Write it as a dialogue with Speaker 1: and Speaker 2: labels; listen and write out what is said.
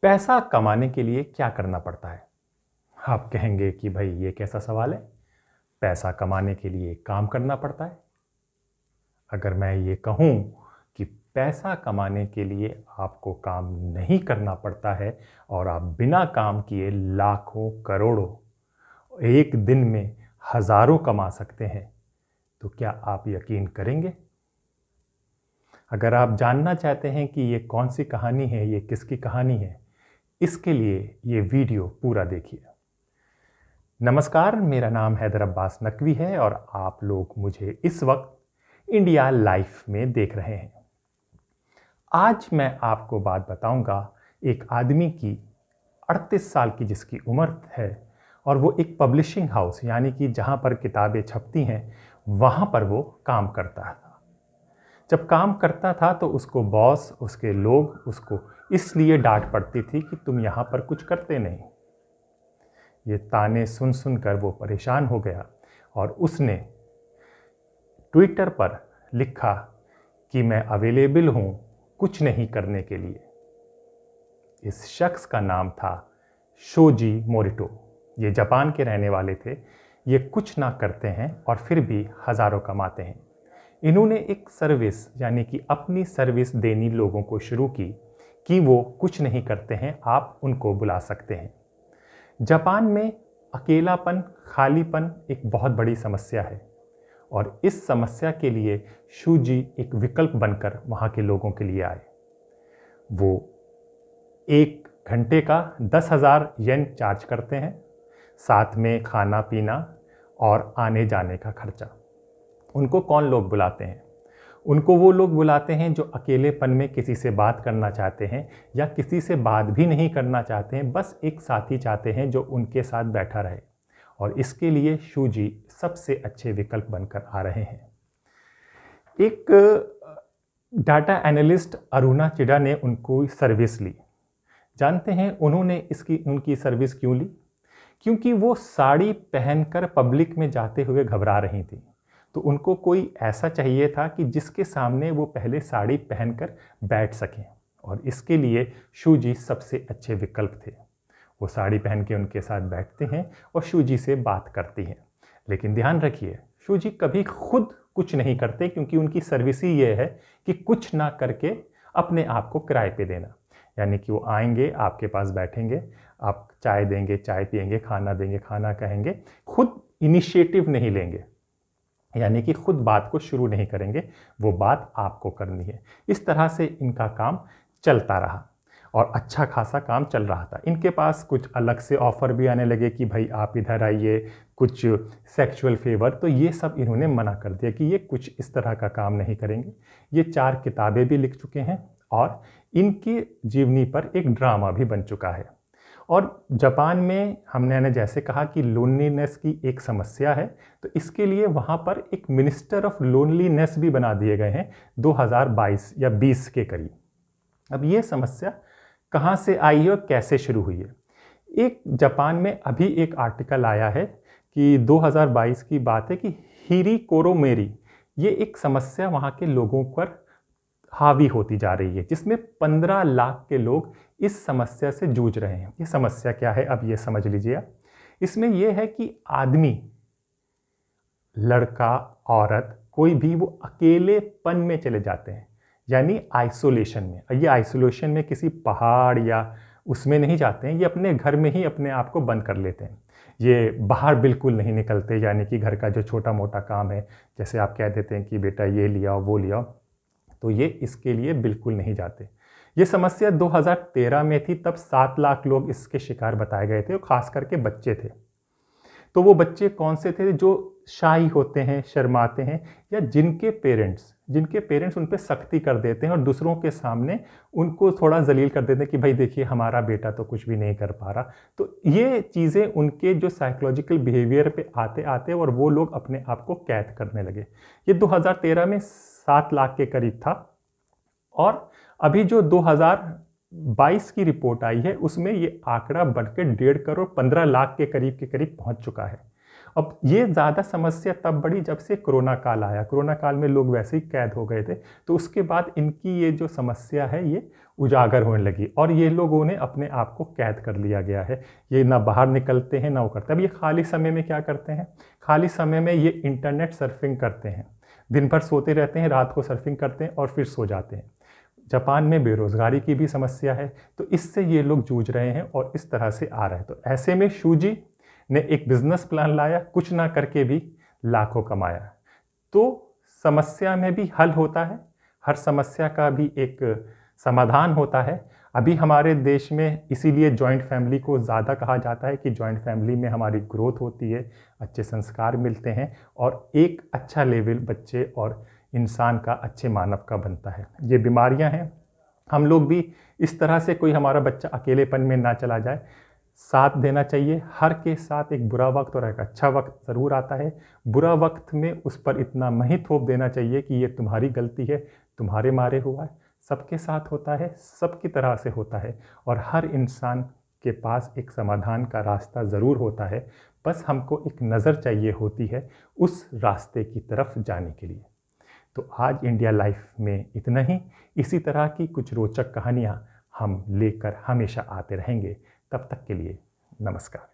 Speaker 1: पैसा कमाने के लिए क्या करना पड़ता है? आप कहेंगे कि भाई ये कैसा सवाल है? पैसा कमाने के लिए काम करना पड़ता है। अगर मैं ये कहूँ कि पैसा कमाने के लिए आपको काम नहीं करना पड़ता है और आप बिना काम किए लाखों करोड़ों एक दिन में हजारों कमा सकते हैं, तो क्या आप यकीन करेंगे? अगर आप जानना चाहते हैं कि ये कौन सी कहानी है, ये किसकी कहानी है, इसके लिए ये वीडियो पूरा देखिए। नमस्कार, मेरा नाम हैदर अब्बास नकवी है और आप लोग मुझे इस वक्त इंडिया लाइफ में देख रहे हैं। आज मैं आपको बात बताऊंगा एक आदमी की 38 साल की जिसकी उम्र है और वो एक पब्लिशिंग हाउस यानी कि जहां पर किताबें छपती हैं वहां पर वो काम करता था। जब काम करता था तो उसको बॉस, उसके लोग उसको इसलिए डांट पड़ती थी कि तुम यहाँ पर कुछ करते नहीं। ये ताने सुन सुनकर वो परेशान हो गया और उसने ट्विटर पर लिखा कि मैं अवेलेबल हूँ कुछ नहीं करने के लिए। इस शख्स का नाम था शोजी मोरिटो। ये जापान के रहने वाले थे। ये कुछ ना करते हैं और फिर भी हज़ारों कमाते हैं। इन्होंने एक सर्विस यानी कि अपनी सर्विस देनी लोगों को शुरू की कि वो कुछ नहीं करते हैं, आप उनको बुला सकते हैं। जापान में अकेलापन, खालीपन एक बहुत बड़ी समस्या है और इस समस्या के लिए शूजी एक विकल्प बनकर वहाँ के लोगों के लिए आए। वो 1 घंटे का 10,000 येन चार्ज करते हैं, साथ में खाना पीना और आने जाने का खर्चा। उनको कौन लोग बुलाते हैं? उनको वो लोग बुलाते हैं जो अकेलेपन में किसी से बात करना चाहते हैं या किसी से बात भी नहीं करना चाहते हैं, बस एक साथी चाहते हैं जो उनके साथ बैठा रहे। और इसके लिए शूजी सबसे अच्छे विकल्प बनकर आ रहे हैं। एक डाटा एनालिस्ट अरुणा चिडा ने उनको सर्विस ली। जानते हैं उन्होंने उनकी सर्विस क्यों ली? क्योंकि वो साड़ी पहनकर पब्लिक में जाते हुए घबरा रही थी। तो उनको कोई ऐसा चाहिए था कि जिसके सामने वो पहले साड़ी पहनकर बैठ सकें और इसके लिए शूजी सबसे अच्छे विकल्प थे। वो साड़ी पहन के उनके साथ बैठते हैं और शूजी से बात करती हैं। लेकिन ध्यान रखिए, शूजी कभी खुद कुछ नहीं करते क्योंकि उनकी सर्विस ही ये है कि कुछ ना करके अपने आप को किराए पे देना। यानी कि वो आएंगे, आपके पास बैठेंगे, आप चाय देंगे, चाय पिएंगे, खाना देंगे, खाना कहेंगे, खुद इनिशिएटिव नहीं लेंगे, यानी कि खुद बात को शुरू नहीं करेंगे, वो बात आपको करनी है। इस तरह से इनका काम चलता रहा और अच्छा खासा काम चल रहा था। इनके पास कुछ अलग से ऑफ़र भी आने लगे कि भाई आप इधर आइए, कुछ सेक्सुअल फेवर, तो ये सब इन्होंने मना कर दिया कि ये कुछ इस तरह का काम नहीं करेंगे। ये 4 किताबें भी लिख चुके हैं और इनकी जीवनी पर एक ड्रामा भी बन चुका है। और जापान में हमने जैसे कहा कि लोनलीनेस की एक समस्या है, तो इसके लिए वहाँ पर एक मिनिस्टर ऑफ लोनलीनेस भी बना दिए गए हैं 2022 या 20 के करीब। अब ये समस्या कहाँ से आई है और कैसे शुरू हुई है? एक जापान में अभी एक आर्टिकल आया है कि 2022 की बात है कि हिरी कोरोमेरी, ये एक समस्या वहाँ के लोगों पर हावी होती जा रही है, जिसमें 15 लाख के लोग इस समस्या से जूझ रहे हैं। ये समस्या क्या है, अब ये समझ लीजिए। इसमें यह है कि आदमी, लड़का, औरत, कोई भी, वो अकेलेपन में चले जाते हैं, यानी आइसोलेशन में। ये आइसोलेशन में किसी पहाड़ या उसमें नहीं जाते हैं, ये अपने घर में ही अपने आप को बंद कर लेते हैं। ये बाहर बिल्कुल नहीं निकलते, यानी कि घर का जो छोटा मोटा काम है, जैसे आप कह देते हैं कि बेटा ये लिया वो लिया, तो ये इसके लिए बिल्कुल नहीं जाते। ये समस्या 2013 में थी, तब 7 लाख लोग इसके शिकार बताए गए थे और खास करके बच्चे थे। तो वो बच्चे कौन से थे? जो शाई होते हैं, शर्माते हैं, या जिनके पेरेंट्स उन पे सख्ती कर देते हैं और दूसरों के सामने उनको थोड़ा जलील कर देते हैं कि भाई देखिए हमारा बेटा तो कुछ भी नहीं कर पा रहा। तो ये चीज़ें उनके जो साइकोलॉजिकल बिहेवियर पे आते आते और वो लोग अपने आप को कैद करने लगे। ये 2013 में 7 लाख के करीब था और अभी जो 2022 की रिपोर्ट आई है उसमें ये आंकड़ा बढ़कर 1.5 करोड़ 15 लाख के करीब पहुंच चुका है। अब ये ज़्यादा समस्या तब बढ़ी जब से कोरोना काल आया। कोरोना काल में लोग वैसे ही कैद हो गए थे, तो उसके बाद इनकी ये जो समस्या है ये उजागर होने लगी और ये लोगों ने अपने आप को कैद कर लिया गया है। ये ना बाहर निकलते हैं ना वो करते हैं। अब ये खाली समय में क्या करते हैं? खाली समय में ये इंटरनेट सर्फिंग करते हैं। दिन भर सोते रहते हैं, रात को सर्फिंग करते हैं और फिर सो जाते हैं। जापान में बेरोज़गारी की भी समस्या है, तो इससे ये लोग जूझ रहे हैं और इस तरह से आ रहे हैं। तो ऐसे में शूजी ने एक बिजनेस प्लान लाया, कुछ ना करके भी लाखों कमाया। तो समस्या में भी हल होता है, हर समस्या का भी एक समाधान होता है। अभी हमारे देश में इसीलिए जॉइंट फैमिली को ज़्यादा कहा जाता है कि जॉइंट फैमिली में हमारी ग्रोथ होती है, अच्छे संस्कार मिलते हैं और एक अच्छा लेवल बच्चे और इंसान का, अच्छे मानव का बनता है। ये बीमारियां हैं, हम लोग भी इस तरह से कोई हमारा बच्चा अकेलेपन में ना चला जाए, साथ देना चाहिए। हर के साथ एक बुरा वक्त और एक अच्छा वक्त ज़रूर आता है। बुरा वक्त में उस पर इतना नहीं थोप देना चाहिए कि ये तुम्हारी गलती है, तुम्हारे मारे हुआ है। सबके साथ होता है, सबकी तरह से होता है और हर इंसान के पास एक समाधान का रास्ता ज़रूर होता है। बस हमको एक नज़र चाहिए होती है उस रास्ते की तरफ जाने के लिए। तो आज इंडिया लाइफ में इतना ही। इसी तरह की कुछ रोचक कहानियाँ हम लेकर हमेशा आते रहेंगे। तब तक के लिए नमस्कार।